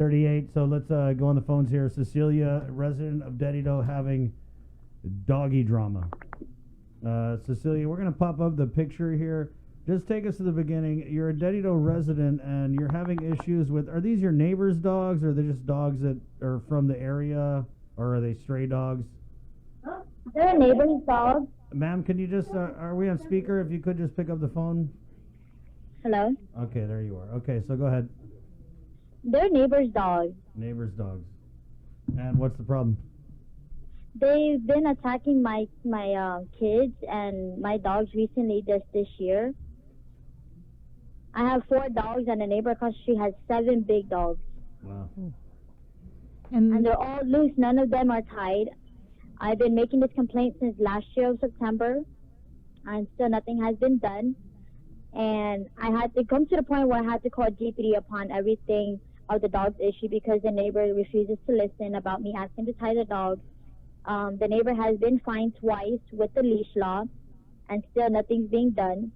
38. So let's go on the phones here. Cecilia, resident of Dededo, having doggy drama. Cecilia, we're going to pop up the picture here. Just take us to the beginning. You're a Dededo resident, and you're having issues with... Are these your neighbor's dogs, or are they just dogs that are from the area, or are they stray dogs? They're a neighbor's dog. Ma'am, can you just... are we on speaker? If you could just pick up the phone. Hello? Okay, there you are. Okay, so go ahead. They're neighbor's dogs. Neighbor's dogs. And what's the problem? They've been attacking my kids and my dogs recently this year. I have 4 dogs, and the neighbor across the street has 7 big dogs. Wow. And they're all loose. None of them are tied. I've been making this complaint since last year of September, and still nothing has been done. And I had to come to the point where I had to call GPD upon everything of the dog's issue because the neighbor refuses to listen about me asking to tie the dog. The neighbor has been fined twice with the leash law, and still nothing's being done.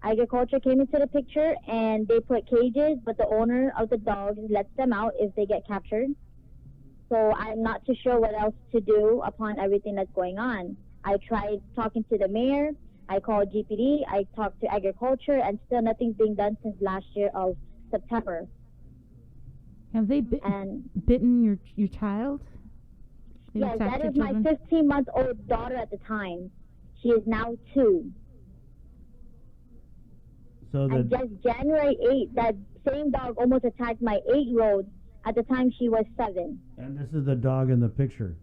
Agriculture came into the picture, and they put cages, but the owner of the dogs lets them out if they get captured. So I'm not too sure what else to do upon everything that's going on. I tried talking to the mayor, I called GPD, I talked to agriculture, and still nothing's being done since last year of September. Have they bitten your child? Yes, that is my 15-month-old daughter at the time. She is now 2. So and just January 8th, that same dog almost attacked my 8-year-old. At the time, she was 7. And this is the dog in the picture?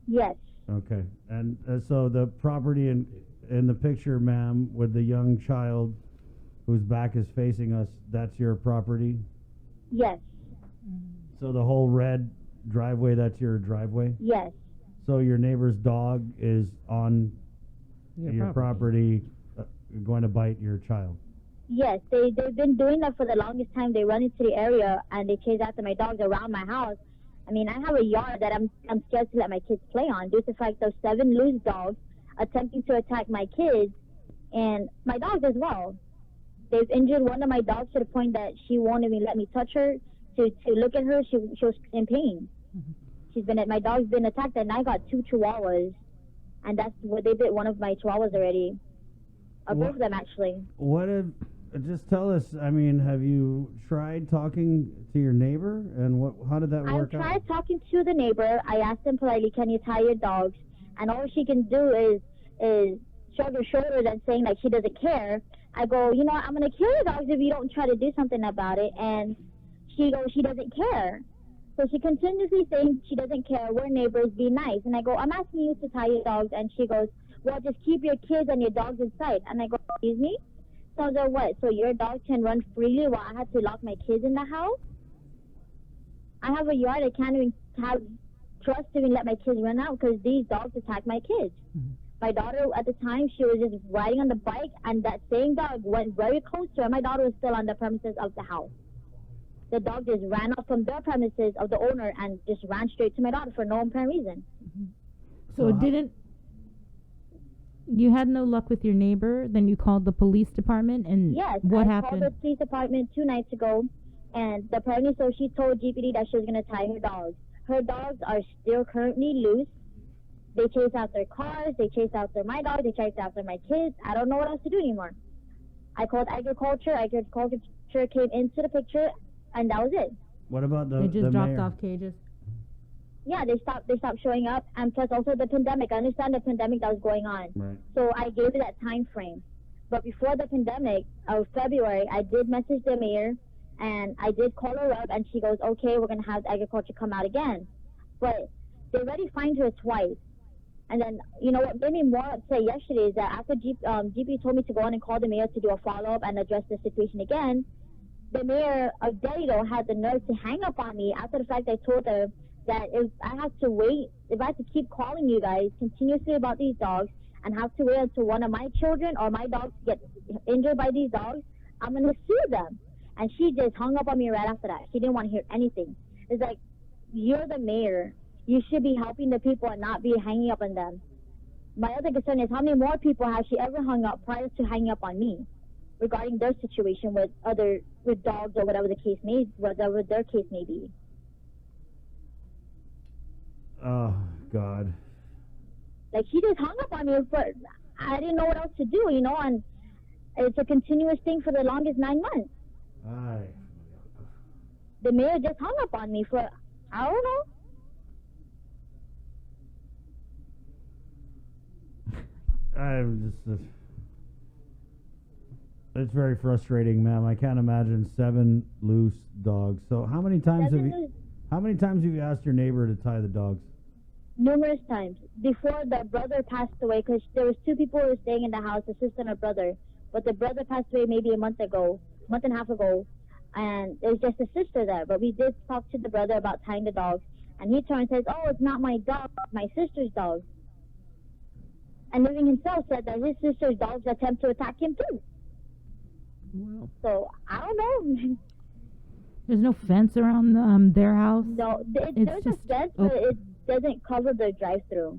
Yes. Okay. And so the property in the picture, ma'am, with the young child whose back is facing us, that's your property? Yes. So the whole red driveway, that's your driveway? Yes. So your neighbor's dog is on your property going to bite your child? Yes, they've been doing that for the longest time. They run into the area and they chase after my dogs around my house. I mean, I have a yard that I'm scared to let my kids play on due to the fact those 7 loose dogs attempting to attack my kids and my dogs as well. They've injured one of my dogs to the point that she won't even let me touch her. To look at her, she was in pain. My dog's been attacked, and I got 2 chihuahuas, and that's what they bit one of my chihuahuas already. Both of them actually. Just tell us, I mean, have you tried talking to your neighbor, and how did that work out? I tried talking to the neighbor. I asked him politely, can you tie your dogs? And all she can do is shrug her shoulders and saying like she doesn't care. I go, I'm going to kill your dogs if you don't try to do something about it. And she goes, she doesn't care. So she continuously saying she doesn't care. We're neighbors, be nice. And I go, I'm asking you to tie your dogs. And she goes, well, just keep your kids and your dogs inside. And I go, excuse me? So what? So your dog can run freely while I have to lock my kids in the house? I have a yard. I can't even have trust to even let my kids run out because these dogs attack my kids. Mm-hmm. My daughter at the time, she was just riding on the bike, and that same dog went very close to her. My daughter was still on the premises of the house. The dog just ran off from the premises of the owner and just ran straight to my daughter for no apparent reason. Mm-hmm. So you had no luck with your neighbor, then you called the police department, and yes, what I happened? Called the police department 2 nights ago, and apparently so she told GPD that she was going to tie her dogs. Her dogs are still currently loose. They chase after cars, they chase after my dog, they chase after my kids. I don't know what else to do anymore. I called agriculture came into the picture, and that was it. What about They just dropped off cages? Yeah, they stopped showing up, and plus also the pandemic. I understand the pandemic that was going on. Right. So I gave it that time frame. But before the pandemic of February, I did message the mayor, and I did call her up, and she goes, okay, we're going to have agriculture come out again. But they already fined her twice. And then, what made me more upset yesterday is that after GP told me to go on and call the mayor to do a follow-up and address the situation again, the mayor of Dededo had the nerve to hang up on me after the fact I told her that if I have to keep calling you guys continuously about these dogs and have to wait until one of my children or my dogs get injured by these dogs, I'm going to sue them. And she just hung up on me right after that. She didn't want to hear anything. It's like, you're the mayor. You should be helping the people and not be hanging up on them. My other concern is how many more people has she ever hung up prior to hanging up on me regarding their situation with dogs or whatever their case may be. Oh, God. Like, he just hung up on me, but I didn't know what else to do, and it's a continuous thing for the longest 9 months. Aye. The mayor just hung up on me for, I don't know. I'm just... it's very frustrating, ma'am. I can't imagine 7 loose dogs. So how many times have you asked your neighbor to tie the dogs? Numerous times. Before the brother passed away, because there was 2 people who were staying in the house, a sister and a brother. But the brother passed away maybe a month and a half ago. And it was just a sister there. But we did talk to the brother about tying the dogs. And he turned and says, oh, it's not my dog, it's my sister's dog. And Living himself said that his sister's dogs attempt to attack him too. Wow. So, I don't know. There's no fence around their house? No, It's there's just a fence, but it doesn't cover the drive-through,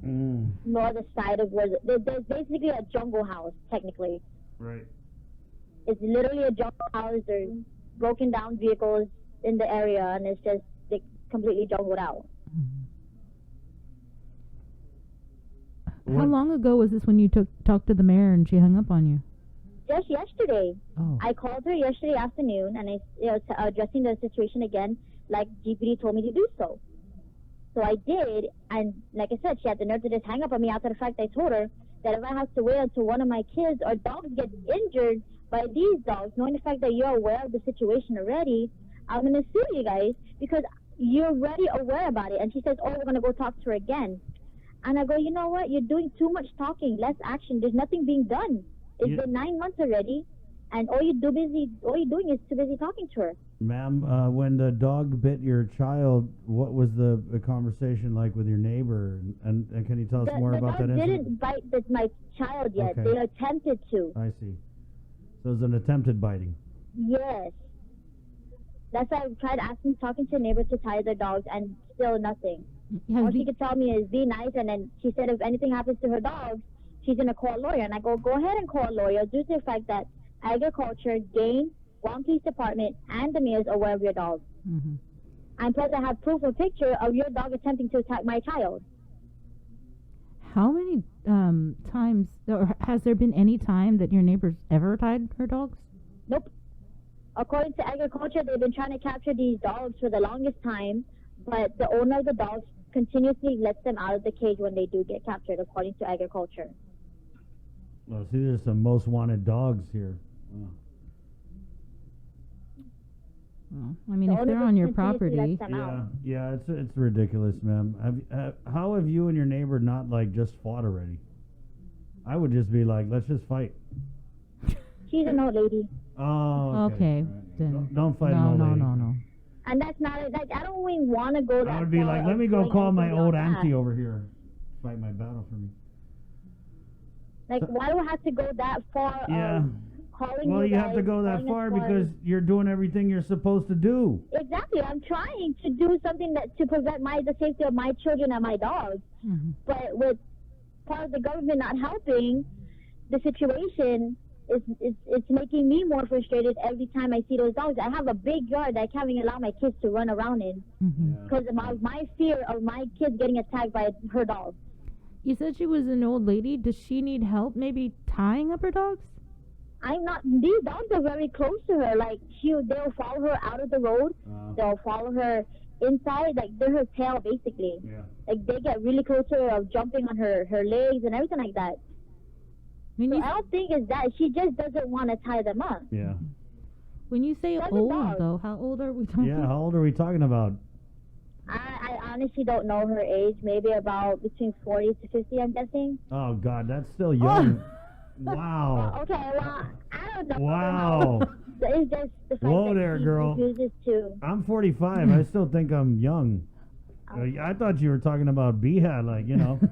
nor the side of where there's basically a jungle house, technically. Right. It's literally a jungle house. There's broken down vehicles in the area, and it's just completely jungled out. How long ago was this when you talked to the mayor and she hung up on you? Just yesterday. Oh. I called her yesterday afternoon, and I was addressing the situation again, like GPD told me to do so. So I did, and like I said, she had the nerve to just hang up on me after the fact I told her that if I have to wait until one of my kids or dogs get injured by these dogs, knowing the fact that you're aware of the situation already, I'm going to sue you guys because you're already aware about it. And she says, oh, we're going to go talk to her again. And I go, you know what? You're doing too much talking, less action. There's nothing being done. It's been 9 months already, and all you're doing is too busy talking to her. Ma'am, when the dog bit your child, what was the conversation like with your neighbor? And can you tell us more about that The dog incident? didn't bite my child yet. Okay. They attempted to. I see. So it was an attempted biting. Yes. That's why I tried talking to a neighbor to tie their dogs, and still nothing. All she could tell me is be nice, and then she said if anything happens to her dogs, she's going to call a lawyer. And I go ahead and call a lawyer due to the fact that agriculture, game, Guam Police Department, and the mayor is aware of your dog. Mm-hmm. And plus I have proof of picture of your dog attempting to attack my child. How many times, or has there been any time that your neighbor's ever tied her dogs? Nope. According to agriculture, they've been trying to capture these dogs for the longest time, but the owner of the dogs continuously lets them out of the cage when they do get captured, according to agriculture. Well, see, there's some most wanted dogs here. Oh. Well, I mean, if they're on your property. Yeah, it's ridiculous, ma'am. How have you and your neighbor not just fought already? I would just be like, let's just fight. She's an old lady. Oh, okay. Right. Then Don't fight an old lady. No. And that's not I don't even want to go that I would be like, let me go call my old auntie over here, fight my battle for me. Why do I have to go that far? Yeah. Well, you have to go that far because you're doing everything you're supposed to do. Exactly. I'm trying to do something to prevent the safety of my children and my dogs. Mm-hmm. But with part of the government not helping, the situation it's making me more frustrated every time I see those dogs. I have a big yard that I can't even allow my kids to run around in because of my fear of my kids getting attacked by her dog. You said she was an old lady. Does she need help maybe tying up her dogs? These dogs are very close to her. They'll follow her out of the road. They'll follow her inside. They're her tail, basically. Yeah. They get really close to her, jumping on her legs and everything like that. I don't think it's that. She just doesn't want to tie them up. Yeah. When you say old, though, how old are we talking? Yeah, how old are we talking about? I honestly don't know her age. Maybe about between 40 to 50, I'm guessing. Oh, God, that's still young. Wow. Okay, well, I don't know. Wow. It's just the fact Whoa that there, she girl. refuses to. I'm 45. I still think I'm young. I thought you were talking about Biha,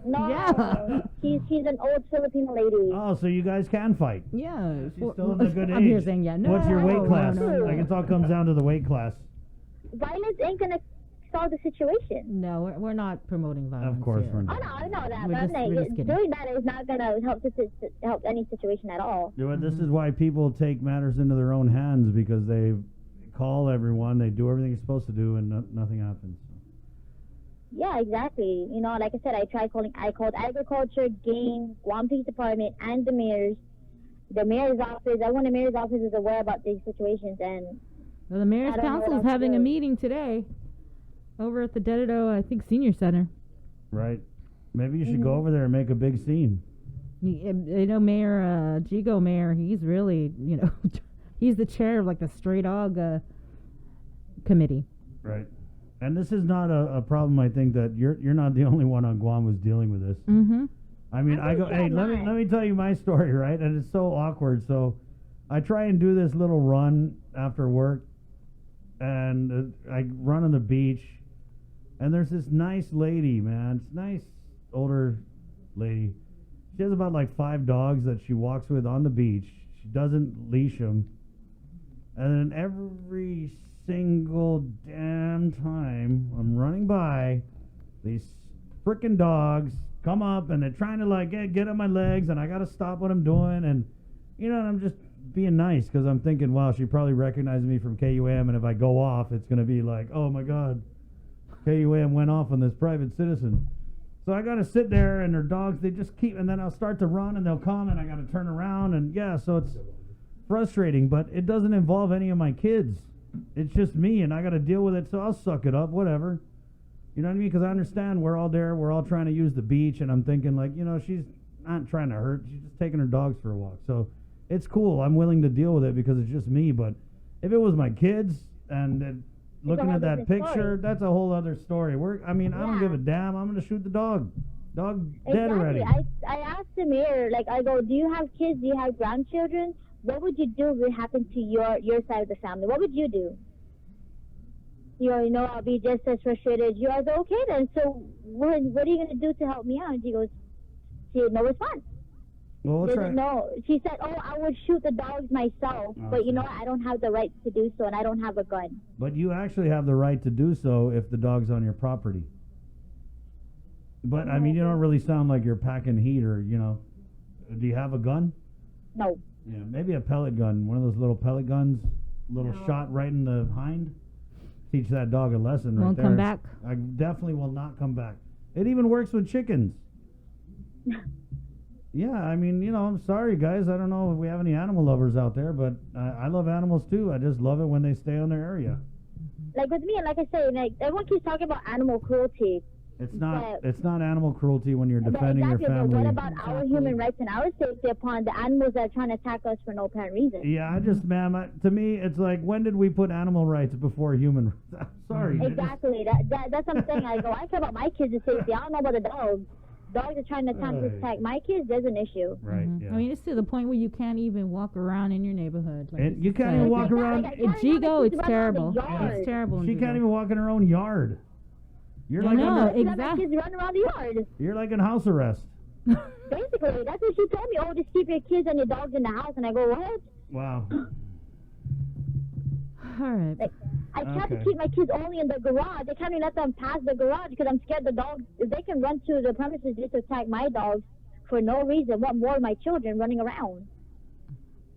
No, Yeah. she's an old Filipino lady. Oh, so you guys can fight. Yeah. She's still in a good age. I'm here saying, yeah. No, What's your weight class? No. I guess it all comes down to the weight class. Violence ain't gonna solve the situation. No, we're not promoting violence. Of course here. we're Oh not. no, I know that. We're But just kidding. doing that is not gonna help any situation at all. You know, this is why people take matters into their own hands because they call everyone, they do everything you're supposed to do, and nothing happens. Yeah, exactly. You know, like I said, I called agriculture, game, Guam Police Department, and the mayor's. The mayor's office, everyone in the mayor's office is aware about these situations, and Well, the mayor's I don't know council what is else to having a do. meeting today over at the Dededo, I think, senior center. Right. Maybe you should Mhm. go over there and make a big scene. You know, Mayor Jigo Mayor, he's really, you know, he's the chair of like the stray dog committee. Right. And this is not a problem. I think that you're not the only one on Guam who's dealing with this. Mm-hmm. I mean, I go, hey, let me tell you my story, right? And it's so awkward. So, I try and do this little run after work, and I run on the beach, and there's this nice lady, man. It's nice older lady. She has about like 5 dogs that she walks with on the beach. She doesn't leash them, and then every single damn time I'm running by, these frickin' dogs come up and they're trying to like get on my legs, and I gotta stop what I'm doing, and you know, and I'm just being nice because I'm thinking, wow, she probably recognizes me from KUM, and if I go off, it's gonna be like, oh my god, KUM went off on this private citizen. So I gotta sit there, and their dogs, they just keep, and then I'll start to run, and they'll come, and I gotta turn around, and yeah, so it's frustrating, but it doesn't involve any of my kids. It's just me, and I gotta deal with it, so I'll suck it up, whatever. You know what I mean? Because I understand we're all there, we're all trying to use the beach, and I'm thinking like, you know, she's not trying to hurt, she's just taking her dogs for a walk. So it's cool, I'm willing to deal with it because it's just me, but if it was my kids and looking whole at that different picture, story. that's a whole other story. I mean, I don't Yeah. give a damn, I'm gonna shoot the dog. Dog dead exactly. already. I asked the mayor, like, I go, do you have kids? Do you have grandchildren? What would you do if it happened to your side of the family? What would you do? You know, I'll be just as frustrated as you. I was like, okay then. So what are you gonna do to help me out? And she goes, she had no response. Well, we'll try. No, she said, oh, I would shoot the dogs myself, but you know what? I don't have the right to do so, and I don't have a gun. But you actually have the right to do so if the dog's on your property. But I mean, you don't really sound like you're packing heat, or you know. Do you have a gun? No. Yeah, maybe a pellet gun, one of those little pellet guns, little No. shot right in the hind. Teach that dog a lesson right Won't there. come back. I definitely will not come back. It even works with chickens. Yeah, I mean, you know, I'm sorry, guys. I don't know if we have any animal lovers out there, but I love animals too. I just love it when they stay on their area. Like with me, like I say, like everyone keeps talking about animal cruelty. It's not. But- It's not animal cruelty when you're But defending exactly, your family. but what about our human rights and our safety upon the animals that are trying to attack us for no apparent reason? Yeah, to me, it's like, when did we put animal rights before human rights? I'm sorry. Exactly. That's what I'm saying. I go, I care about my kids' safety. I don't know about the dogs. Dogs are trying to attack my kids. There's an issue. Right. Mhm. Yeah. I mean, it's to the point where you can't even walk around in your neighborhood. Like, And it's you can't sad. even walk around. Like, I In can't even Jigo, let it's my kids run around terrible. the yard. It's terrible. in She can't Jigo. even walk in her own yard. You're I like know. under, Let my Exactly. kids run around the yard. you're like in house arrest. Basically, that's what she told me. Oh, just keep your kids and your dogs in the house. And I go, what? Wow. All right. Like, I try to Okay. keep my kids only in the garage. I can't even let them pass the garage because I'm scared the dogs, if they can run to the premises just to attack my dogs for no reason, what more of my children running around?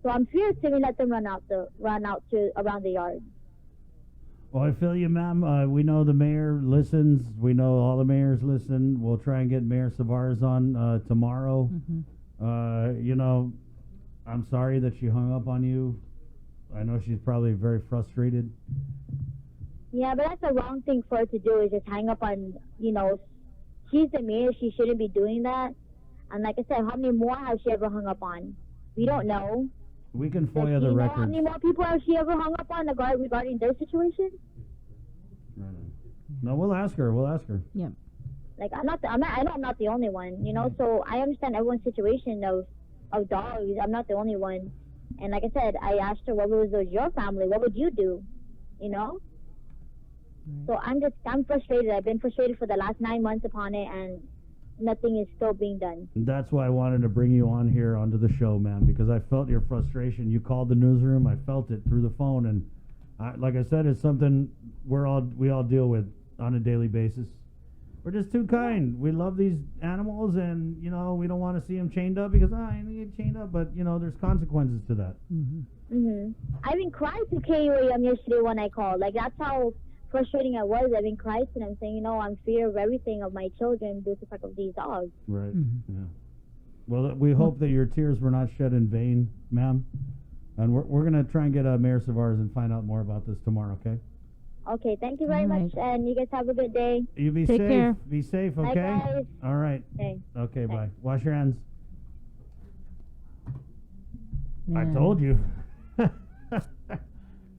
So I'm fierce to even let them run out to around the yard. Well, I feel you, ma'am. We know the mayor listens. We know all the mayors listen. We'll try and get Mayor Savares on tomorrow. Mhm. You know, I'm sorry that she hung up on you. I know she's probably very frustrated. Yeah, but that's the wrong thing for her to do is just hang up on, you know, she's the mayor. She shouldn't be doing that. And like I said, how many more has she ever hung up on? We don't know. We can Does FOIA she the know how records. many more people has she ever hung up on regarding their situation? No, we'll ask her. We'll ask her. Yeah. Like I know I'm not the only one, you know. So I understand everyone's situation of dogs. I'm not the only one. And like I said, I asked her, what was your family? What would you do? You know. So I'm frustrated. I've been frustrated for the last 9 months upon it, and nothing is still being done. That's why I wanted to bring you on here onto the show, ma'am, because I felt your frustration. You called the newsroom. I felt it through the phone, and like I said, it's something we all deal with on a daily basis. We're just too kind. We love these animals, and you know we don't want to see them chained up because I need chained up. But you know there's consequences to that. Mhm. I even cried to KUAM yesterday when I called. Like that's how frustrating it was, I've been crying and I'm saying, I'm fear of everything of my children due to the fact of these dogs. Right. Mm-hmm. Yeah. Well, we hope that your tears were not shed in vain, ma'am. And we're going to try and get Mayor Savars and find out more about this tomorrow, okay? Okay, thank you very much, and you guys have a good day. You be Take safe. care. Be safe, Bye, okay? guys. All right. Okay. Okay, Bye. bye. Wash your hands. I Yeah. told you.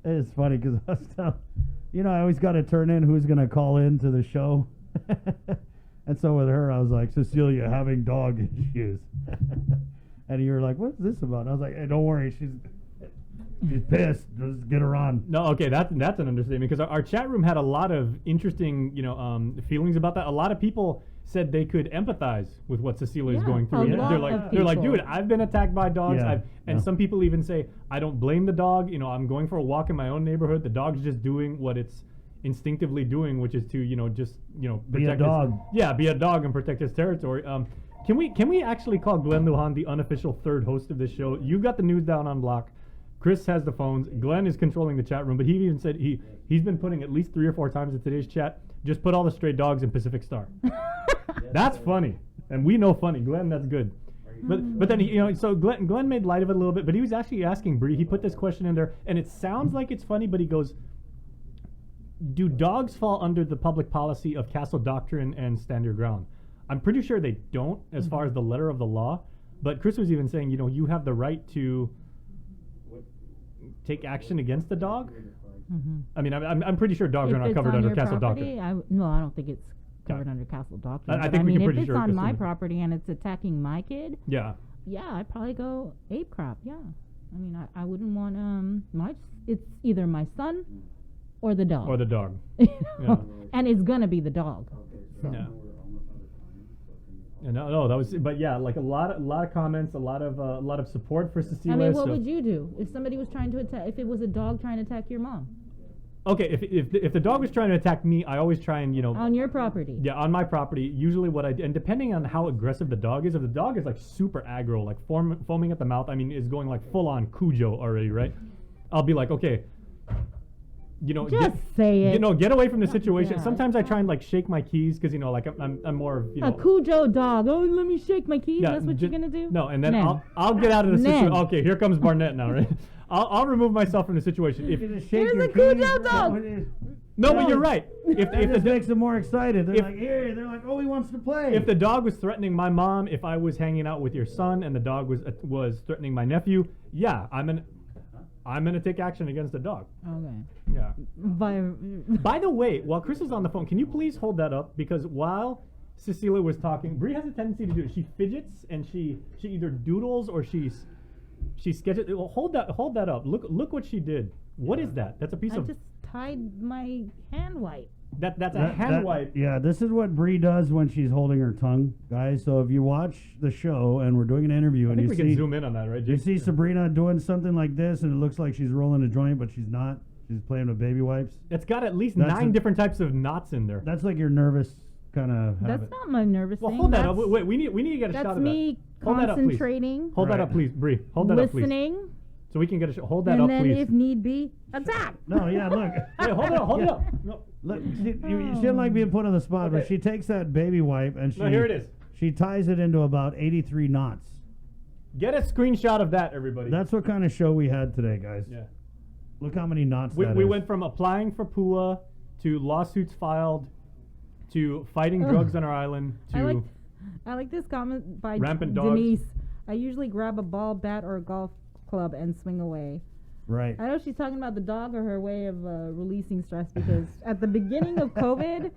It's funny because I was telling, I always got to turn in who's going to call in to the show. And so with her, I was like, Cecilia having dog issues. And you were like, what's this about? And I was like, hey, don't worry. She's pissed. Just get her on. No, okay, that's an understatement because our chat room had a lot of interesting, feelings about that. A lot of people said they could empathize with what Cecilia is Yeah, going through. a lot They're like, of dude, people. I've been attacked by dogs. Yeah, And yeah. some people even say, I don't blame the dog. I'm going for a walk in my own neighborhood. The dog's just doing what it's instinctively doing, which is to, protect Be a his- dog. yeah, be a dog and protect his territory. Can we actually call Glenn Lujan the unofficial third host of this show? You got the news down on block. Chris has the phones. Glenn is controlling the chat room, but he even said he's been putting at least 3 or 4 times in today's chat. Just put all the stray dogs in Pacific Star. That's funny, and we know funny. Glenn, that's good. But then so Glenn made light of it a little bit, but he was actually asking Bree. He put this question in there, and it sounds like it's funny, but he goes, "Do dogs fall under the public policy of castle doctrine and stand your ground?" I'm pretty sure they don't, as far as the letter of the law. But Chris was even saying, you have the right to take action against the dog. Mm-hmm. I mean, I'm pretty sure dogs If are not it's covered on under your castle property, doctrine. no, I don't think it's covered Yeah. under castle doctrine. I but think we can if pretty it's sure on my assume. property and it's attacking my kid, Yeah. yeah, I'd probably go ape crap. Yeah, I mean, I wouldn't want it's either my son or the dog. Or the dog. You know? And it's gonna be the dog. So. Yeah. No, that was, but yeah, like a lot of comments, a lot of support for Cecilia. I mean, what so- would you do if somebody was trying to attack? If it was a dog trying to attack your mom Okay, if the dog was trying to attack me, I always try and on your property? yeah, on my property. Usually, what I do, and depending on how aggressive the dog is, if the dog is like super aggro, like foaming at the mouth, I mean, is going like full on Cujo already, right? I'll be like, okay, Just say it. get away from the situation. Yeah. Sometimes I try and like shake my keys because like I'm more of, A Cujo dog. Oh, let me shake my keys. Yeah, That's what you're ju- gonna do? No, and then Men. I'll get out of the situation. Men. Okay, here comes Barnett now, right? I'll remove myself from the situation. If There's a Cujo dog. no, but you're right. If That just the makes them more excited. They're if- like, here. They're like, oh, he wants to play. if the dog was threatening my mom, if I was hanging out with your son and the dog was threatening my nephew, yeah, I'm gonna take action against the dog. Okay. Yeah. By By the way, while Chris is on the phone, can you please hold that up? Because while Cecilia was talking, Bree has a tendency to do it. She fidgets and she either doodles or she sketches. Well, hold that up. Look what she did. What is that? That's a piece I of just tied my hand white. that's a hand wipe. Yeah, this is what Bree does when she's holding her tongue, guys. So if you watch the show and we're doing an interview I and think you we see can zoom in on that, right? you Jake? see Sabrina doing something like this and it looks like she's rolling a joint, but she's not. She's playing with baby wipes. It's got at least That's 9 a- different types of knots in there. That's like your nervous kind of That's habit. not my nervous Well, thing. hold that up. That's, Wait, we need to get a that's shot of me that. Hold that up, please. concentrating, Hold that Right. up, please, Bree. Hold that up, please. listening, So we can get a hold that and up, then please. if need be, attack. No, yeah, look. Wait, hold it up, hold it Yeah. up. No. Look, you shouldn't like being put on the spot, but Okay. she takes that baby wipe and she No, here it is. She ties it into about 83 knots. Get a screenshot of that, everybody. That's what kind of show we had today, guys. yeah. Look how many knots We that we is. went from applying for PUA to lawsuits filed to fighting Ugh. drugs on our island to I like this comment by Rampant dogs. Denise. I usually grab a ball, bat, or a golf club and swing away. Right. I know she's talking about the dog or her way of releasing stress because at the beginning of COVID,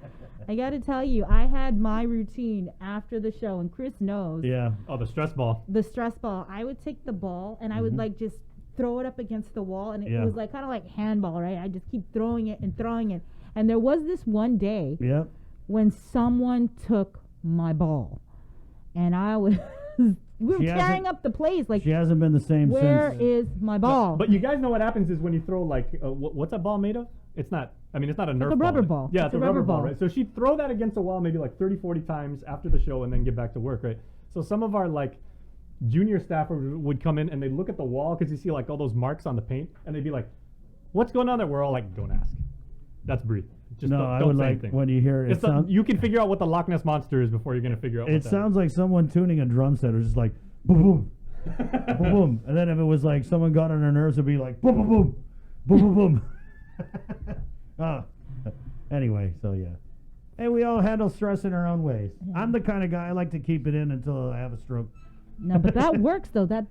I got to tell you, I had my routine after the show, and Chris knows Yeah. oh the stress ball. the stress ball. I would take the ball and I would like just throw it up against the wall, and it Yeah. was like kind of like handball, right? I just keep throwing it and throwing it. And there was this one day Yep. when someone took my ball, and I was we were She tearing hasn't- up the place like, She hasn't been the same where since. is my ball? But you guys know what happens is when you throw like what's that ball made of? It's not. I mean, it's not a Nerf a rubber right? ball. Yeah, It's it's a a rubber rubber ball, ball. right? So she'd throw that against the wall maybe like 30, 40 times after the show and then get back to work, right? So some of our like junior staffers would come in and they'd look at the wall because you see like all those marks on the paint and they'd be like, "What's going on there?" We're all like, "Don't ask." That's Bree. Just No, don't, I don't would say like anything. when you hear it. It's you can figure out what the Loch Ness monster is before you're gonna figure out. It what that sounds like someone tuning a drum set. It was just like boom, boom, boom, boom, and then if it was like someone got on their nerves, it'd be like boom, boom, boom, boom, boom, boom. Anyway, so yeah. Hey, we all handle stress in our own ways. Yeah. I'm the kind of guy I like to keep it in until I have a stroke. No, but that works though. That